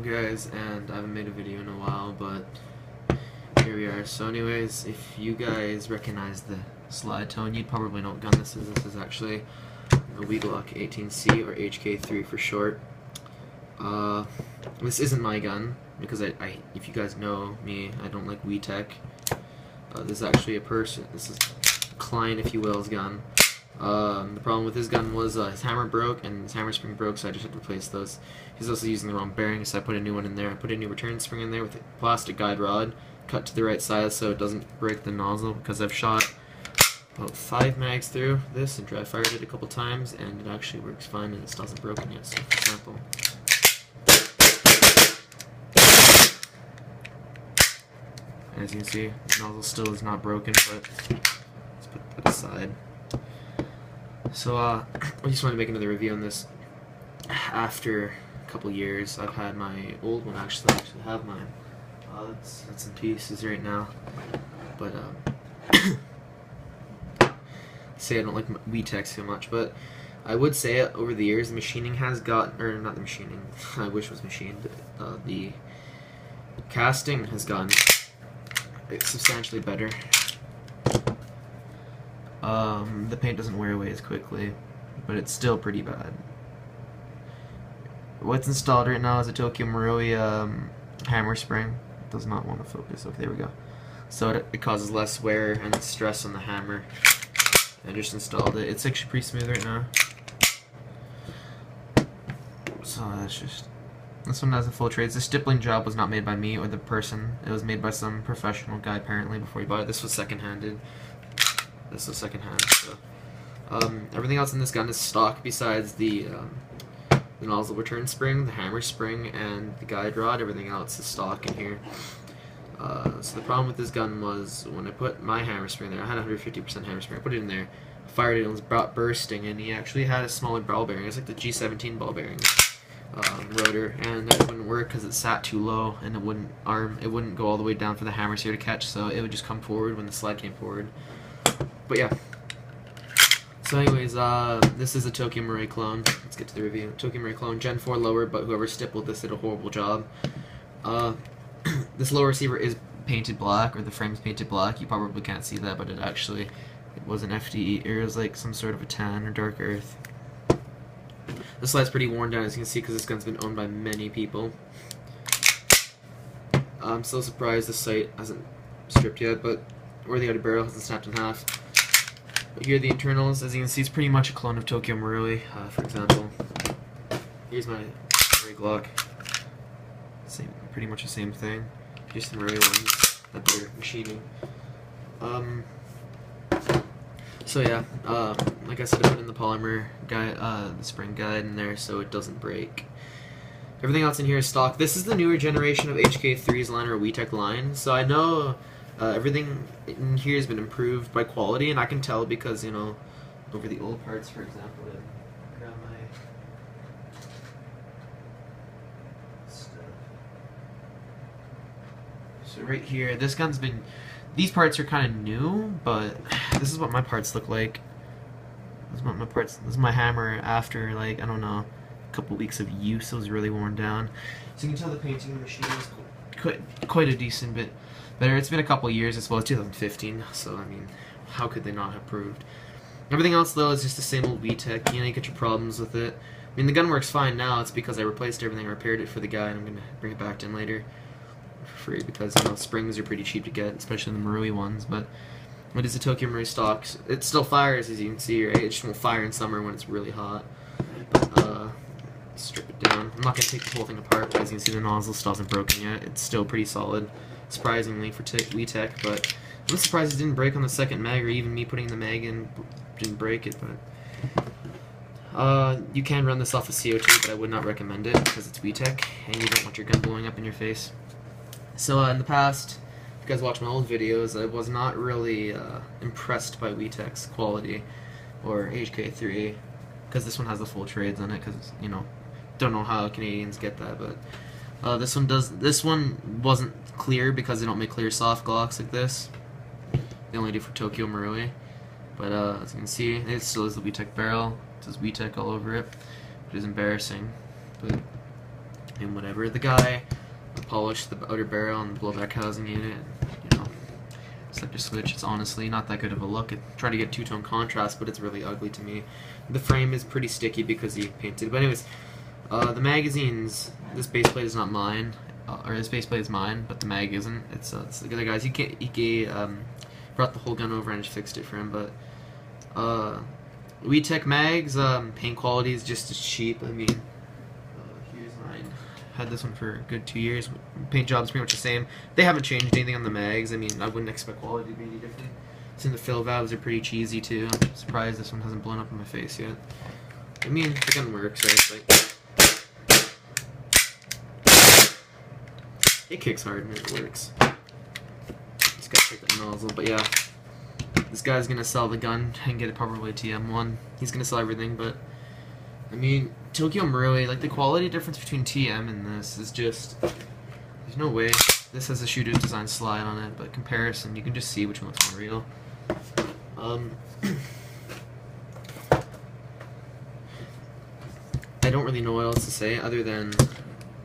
guys, and I haven't made a video in a while, but here we are. So anyways, if you guys recognize the slide tone, you'd probably know what gun this is. This is actually a G18c or HK3 for short. This isn't my gun, because if you guys know me, I don't like WeTech. This is actually this is a client, if you will's gun. The problem with his gun was his hammer broke and his hammer spring broke, so I just had to replace those. He's also using the wrong bearing, so I put a new one in there. I put a new return spring in there with a plastic guide rod, cut to the right size so it doesn't break the nozzle, because I've shot about 5 mags through this and dry fired it a couple times, and it actually works fine and it still hasn't broken yet. So for example, as you can see, the nozzle still is not broken, but let's put that aside. So I just wanted to make another review on this. After a couple years, I've had my old one. Actually, I actually have mine. That's in pieces right now. But say I don't like WeTech so much, but I would say over the years the machining has gotten, or not the machining, I wish it was machined. The casting has gotten substantially better. The paint doesn't wear away as quickly, but it's still pretty bad. What's installed right now is a Tokyo Marui hammer spring. It does not want to focus. Okay, there we go. So it causes less wear and stress on the hammer. I just installed it. It's actually pretty smooth right now. So that's just... This one has a full trades. The stippling job was not made by me or the person. It was made by some professional guy apparently before he bought it. This was second-handed. This was second-hand. So everything else in this gun is stock besides the nozzle return spring, the hammer spring, and the guide rod. Everything else is stock in here. So the problem with this gun was when I put my hammer spring there, I had 150% hammer spring. I put it in there, fired it, and it was bursting, and he actually had a smaller ball bearing. It's like the G18c ball bearing rotor, and that wouldn't work because it sat too low, and it wouldn't go all the way down for the hammer sphere to catch, so it would just come forward when the slide came forward. But yeah. So anyways, this is a Tokyo Marui clone. Let's get to the review. Tokyo Marui clone, Gen 4 lower, but whoever stippled this did a horrible job. This lower receiver is painted black, or the frame's painted black. You probably can't see that, but it was an FDE, or it was like some sort of a tan or dark earth. This slide's pretty worn down, as you can see, because this gun's been owned by many people. I'm still surprised the sight hasn't stripped yet, but where the outer barrel hasn't snapped in half. But here are the internals. As you can see, it's pretty much a clone of Tokyo Marui. For example, here's my Marui Glock. Pretty much the same thing. Just the Marui ones that they're machining. So yeah, like I said, I put in the polymer guide, the spring guide in there so it doesn't break. Everything else in here is stock. This is the newer generation of HK3's line, or WeTech line. So I know everything in here has been improved by quality, and I can tell because, you know, over the old parts, for example, I got my stuff. So right here, this gun's been, these parts are kind of new, but this is what my parts look like. This is what my parts, this is my hammer after, like, I don't know, a couple weeks of use. It was really worn down. So you can tell the painting of the machine is quite a decent bit better. It's been a couple years, as well as 2015, so I mean, how could they not have improved? Everything else though is just the same old WeTech. You know, you get your problems with it. I mean, the gun works fine now. It's because I replaced everything, repaired it for the guy, and I'm gonna bring it back to him later for free, because, you know, springs are pretty cheap to get, especially the Marui ones. But it is a Tokyo Marui stock. It still fires, as you can see, right? It just won't fire in summer when it's really hot. But strip it down. I'm not gonna take the whole thing apart, because you can see the nozzle still hasn't broken yet. It's still pretty solid, surprisingly, for WeTech, but I'm surprised it didn't break on the second mag, or even me putting the mag in didn't break it. But you can run this off of CO2, but I would not recommend it because it's WeTech and you don't want your gun blowing up in your face. So in the past, if you guys watch my old videos, I was not really impressed by WeTech's quality, or HK3, because this one has the full trades on it, because, you know, don't know how Canadians get that, but this one does. This one wasn't clear because they don't make clear soft Glocks like this. They only do for Tokyo Marui. But as you can see, it still is the WeTech barrel. It says WeTech all over it. It is embarrassing. But and whatever. The guy polished the outer barrel and the blowback housing unit, you know, selector switch. It's honestly not that good of a look. It tried to get two-tone contrast, but it's really ugly to me. The frame is pretty sticky because he painted. But anyways, the magazines. This base plate is not mine, or this base plate is mine, but the mag isn't. It's the other guy's. He brought the whole gun over and just fixed it for him. But WeTech mags, paint quality is just as cheap. I mean, here's mine. Had this one for a good 2 years. Paint job's pretty much the same. They haven't changed anything on the mags. I mean, I wouldn't expect quality to be any different. Since the fill valves are pretty cheesy too. I'm surprised this one hasn't blown up in my face yet. I mean, the gun works, right? Like, it kicks hard and it works. Just gotta check that nozzle, but yeah. This guy's gonna sell the gun and get it probably TM1. He's gonna sell everything, but I mean, Tokyo Marui, like the quality difference between TM and this is just, there's no way. This has a shooter's design slide on it, but comparison, you can just see which one looks more real. I don't really know what else to say other than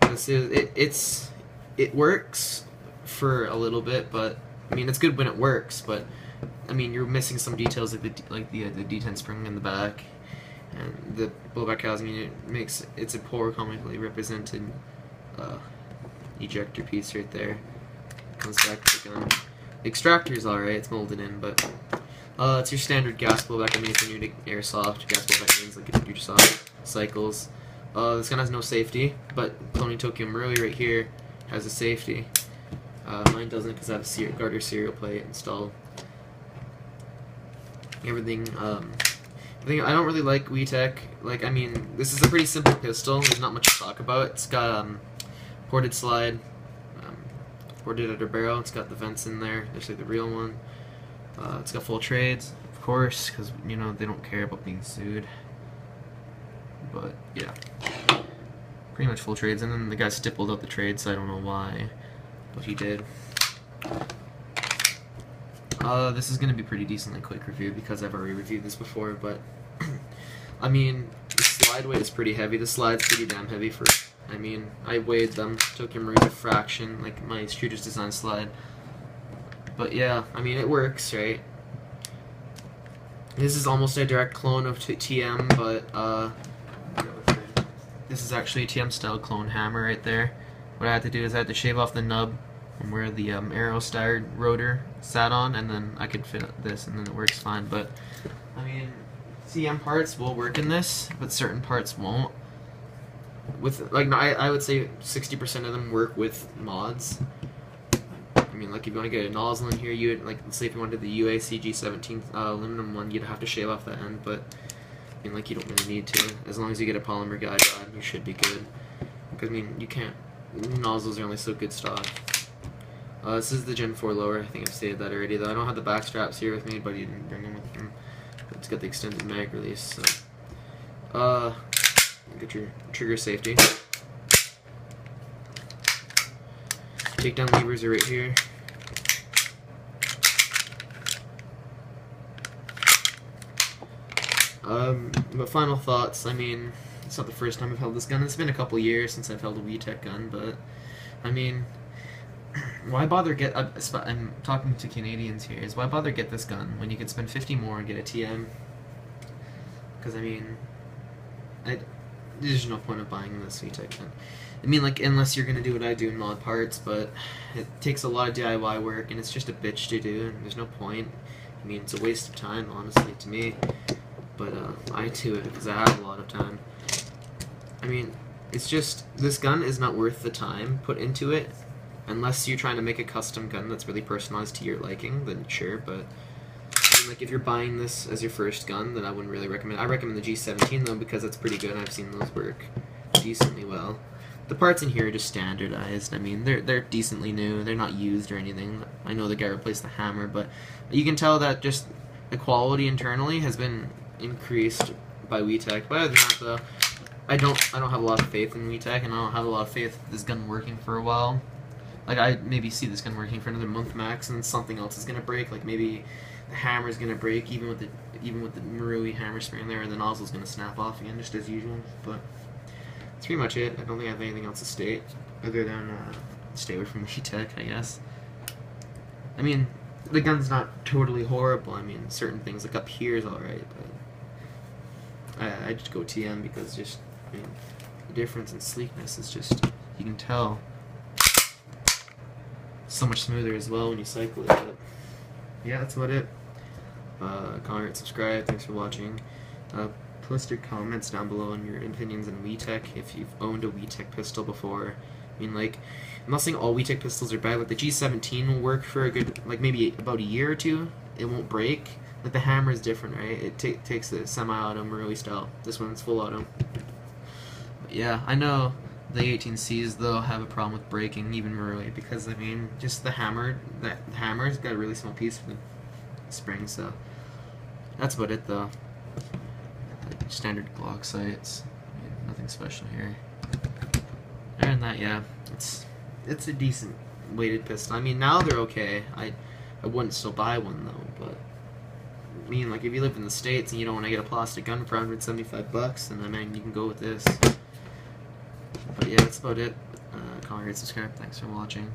this is it works for a little bit, but I mean it's good when it works, but I mean you're missing some details like the D10 spring in the back, and the blowback housing unit it's a poor comically represented ejector piece right there. Comes back to the gun. The extractor's alright, it's molded in, but it's your standard gas blowback. I mean, it's new to airsoft. Gas blowback means like your soft cycles. This gun has no safety, but cloning Tokyo Marui right here has a safety. Mine doesn't because I have a garter serial plate installed. Everything, I don't really like WeTech. Like, I mean, this is a pretty simple pistol. There's not much to talk about. It's got ported slide, ported outer barrel. It's got the vents in there, just like the real one. It's got full trades, of course, because you know they don't care about being sued. But yeah, pretty much full trades, and then the guy stippled out the trade, so I don't know why, but he did. This is gonna be pretty decently quick review because I've already reviewed this before, but I mean, the slide weight is pretty heavy. The slide's pretty damn heavy for. I mean, I weighed them. Tokyo Marui a fraction, like my shooter's design slide. But yeah, I mean, it works, right? This is almost a direct clone of TM, but this is actually a TM style clone hammer right there. What I had to do is I had to shave off the nub from where the arrow star rotor sat on, and then I could fit this, and then it works fine. But I mean, TM parts will work in this, but certain parts won't. With like, I would say 60% of them work with mods. I mean, like if you want to get a nozzle in here, you would, like, let's say if you wanted the UAC G18 aluminum one, you'd have to shave off the end, but I mean, like, you don't really need to. As long as you get a polymer guide rod, you should be good. Because I mean, you can't. Nozzles are only so good stock. This is the Gen 4 lower. I think I've stated that already. Though I don't have the back straps here with me, but he didn't bring them with him. But it's got the extended mag release. So, get your trigger safety. Takedown levers are right here. But final thoughts, I mean, it's not the first time I've held this gun. It's been a couple years since I've held a WeTech gun, but, I mean, why bother get, I'm talking to Canadians here, is why bother get this gun when you could spend 50 more and get a TM? Because, I mean, there's no point of buying this WeTech gun. I mean, like, unless you're gonna do what I do in mod parts, but it takes a lot of DIY work, and it's just a bitch to do, and there's no point. I mean, it's a waste of time, honestly, to me. But, I do it because I have a lot of time. I mean, it's just, this gun is not worth the time put into it, unless you're trying to make a custom gun that's really personalized to your liking, then sure, but, I mean, like, if you're buying this as your first gun, then I wouldn't really recommend. I recommend the G17, though, because it's pretty good, and I've seen those work decently well. The parts in here are just standardized. I mean, they're decently new. They're not used or anything. I know the guy replaced the hammer, but you can tell that just the quality internally has been increased by WeTech. But other than that, though, I don't have a lot of faith in WeTech, and I don't have a lot of faith in this gun working for a while. Like, I maybe see this gun working for another month max, and then something else is gonna break. Like maybe the hammer's gonna break, even with the Marui hammer spring there, and the nozzle's gonna snap off again, just as usual. But that's pretty much it. I don't think I have anything else to state other than stay away from VTech, I guess. I mean, the gun's not totally horrible. I mean, certain things like up here is alright, but I just go TM because just, I mean, the difference in sleekness is just, you can tell, so much smoother as well when you cycle it. But yeah, that's about it. Comment, subscribe. Thanks for watching. Post your comments down below on your opinions on WeTech if you've owned a WeTech pistol before. I mean, like, I'm not saying all WeTech pistols are bad. Like, the G18 will work for a good, like, maybe about a year or two. It won't break. Like, the hammer is different, right? It takes the semi-auto Marui style. This one's full auto. But yeah, I know the 18Cs, though, have a problem with breaking, even Marui, because, I mean, just the hammer's got a really small piece of the spring, so that's about it, though. Standard Glock sights. I mean, nothing special here. Other than that, yeah, it's a decent weighted pistol. I mean, now they're okay. I wouldn't still buy one though, but I mean, like, if you live in the States and you don't want to get a plastic gun for $175, then I mean, you can go with this. But yeah, that's about it. Comment, rate, subscribe. Thanks for watching.